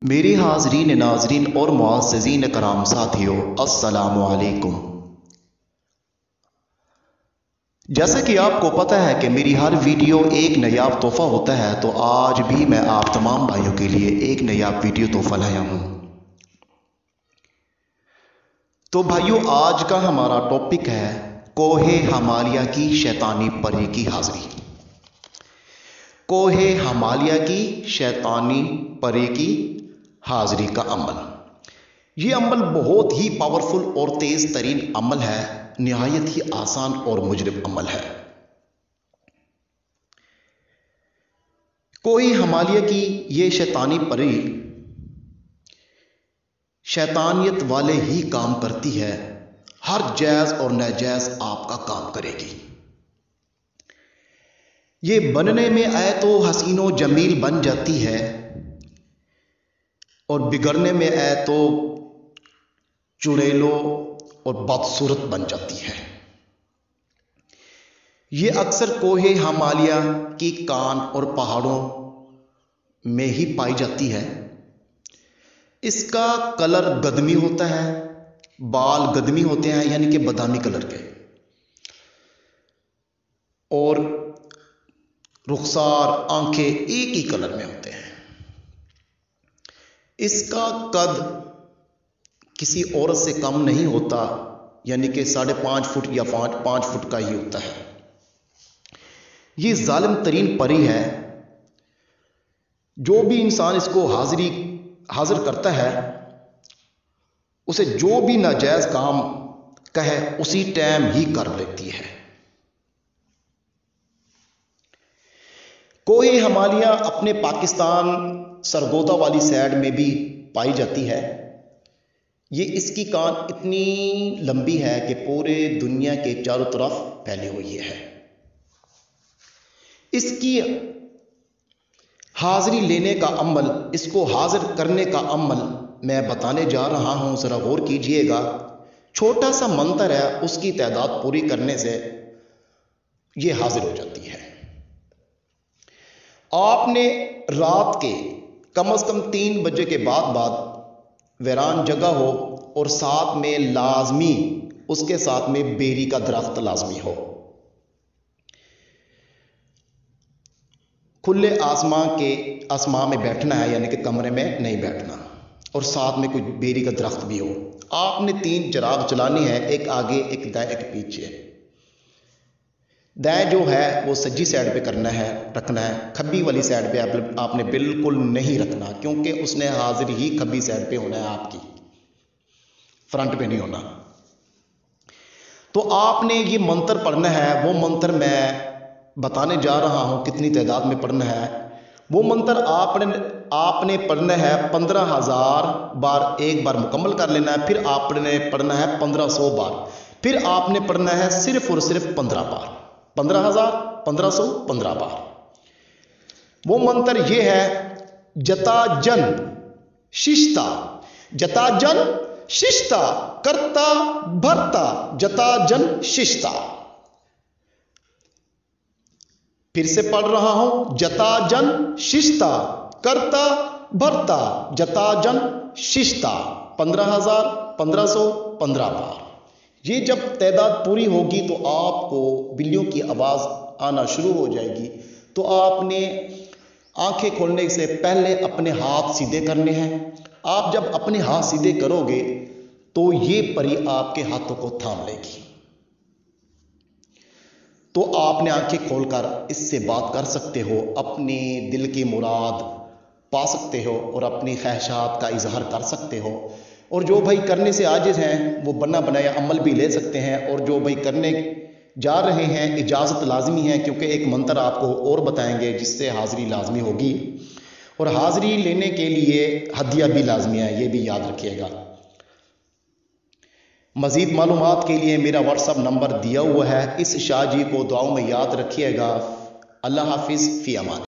मेरी हाज़रीन नाज़रीन और मुअज़्ज़ज़ीन कराम साथियों, अस्सलामु अलैकुम। जैसा कि आपको पता है कि मेरी हर वीडियो एक नायाब तोहफ़ा होता है, तो आज भी मैं आप तमाम भाइयों के लिए एक नायाब वीडियो तोहफ़ा लाया हूँ। तो भाइयों, आज का हमारा टॉपिक है कोहे हिमालय की शैतानी परी की हाज़िरी। कोहे हिमालय की शैतानी परी की हाज़िरी का अमल। ये अमल बहुत ही पावरफुल और तेज़ तरीन अमल है, निहायत ही आसान और मुजरब अमल है। कोहे हिमालय की ये शैतानी परी शैतानियत वाले ही काम करती है, हर जायज़ और नाजायज़ आपका काम करेगी। ये बनने में आए तो हसीनो जमील बन जाती है और बिगड़ने में आए तो चुड़ैलो और बदसूरत बन जाती है। ये अक्सर कोहे हिमालय की कान और पहाड़ों में ही पाई जाती है। इसका कलर गदमी होता है, बाल गदमी होते हैं यानी कि बादामी कलर के, और रुखसार आंखें एक ही कलर में होते हैं। इसका कद किसी औरत से कम नहीं होता, यानी कि 5.5 फुट या 5 फुट का ही होता है। ये जालिम तरीन परी है। जो भी इंसान इसको हाजिर करता है, उसे जो भी नाजायज काम कहे उसी टाइम ही कर लेती है। कोहे हिमालय अपने पाकिस्तान सरगोदा वाली साइड में भी पाई जाती है। ये इसकी कान इतनी लंबी है कि पूरे दुनिया के चारों तरफ फैली हुई है। इसकी हाजिरी लेने का अमल, इसको हाजिर करने का अमल मैं बताने जा रहा हूं, जरा गौर कीजिएगा। छोटा सा मंत्र है, उसकी तादाद पूरी करने से ये हाजिर हो जाती है। आपने रात के कम से कम 3 बजे के बाद वीरान जगह हो और साथ में लाजमी उसके साथ में बेरी का दरख्त लाजमी हो। खुले आसमां में बैठना है, यानी कि कमरे में नहीं बैठना, और साथ में कोई बेरी का दरख्त भी हो। आपने 3 चिराग चलानी है, एक आगे, एक दाएं, एक पीछे। दाएं जो है वो सज्जी साइड पे रखना है, खब्बी वाली साइड पे आपने बिल्कुल नहीं रखना, क्योंकि उसने हाजिर ही खब्बी साइड पे होना है, आपकी फ्रंट पे नहीं होना। तो आपने ये मंत्र पढ़ना है। वो मंत्र मैं बताने जा रहा हूं कितनी तादाद में पढ़ना है। वो मंत्र आपने पढ़ना है 15,000 बार, एक बार मुकम्मल कर लेना है। फिर आपने पढ़ना है 1500 बार। फिर आपने पढ़ना है सिर्फ और सिर्फ 15 बार, 15,000 बार। वो मंत्र ये है, जता जन शिष्टा, जता जन शिष्टा, करता भरता, जता जन शिष्टा। फिर से पढ़ रहा हूं, जता जन शिष्टा, करता भरता, जता जन शिष्टा। 15,000, 1500, 15 बार। ये जब तादाद पूरी होगी तो आपको बिल्लियों की आवाज़ आना शुरू हो जाएगी। तो आपने आंखें खोलने से पहले अपने हाथ सीधे करने हैं। आप जब अपने हाथ सीधे करोगे तो ये परी आपके हाथों को थाम लेगी। तो आपने आंखें खोलकर इससे बात कर सकते हो, अपने दिल की मुराद पा सकते हो और अपनी ख्वाहिशात का इजहार कर सकते हो। और जो भाई करने से आजिज हैं वो बना बनाया अमल भी ले सकते हैं। और जो भाई करने जा रहे हैं, इजाज़त लाजमी है, क्योंकि एक मंत्र आपको और बताएंगे जिससे हाजिरी लाजमी होगी। और हाजिरी लेने के लिए हदिया भी लाजमी है, ये भी याद रखिएगा। मज़ीद मालूमात के लिए मेरा व्हाट्सअप नंबर दिया हुआ है। इस शाह जी को दुआओं में याद रखिएगा। अल्लाह हाफिज़, फ़ी अमान।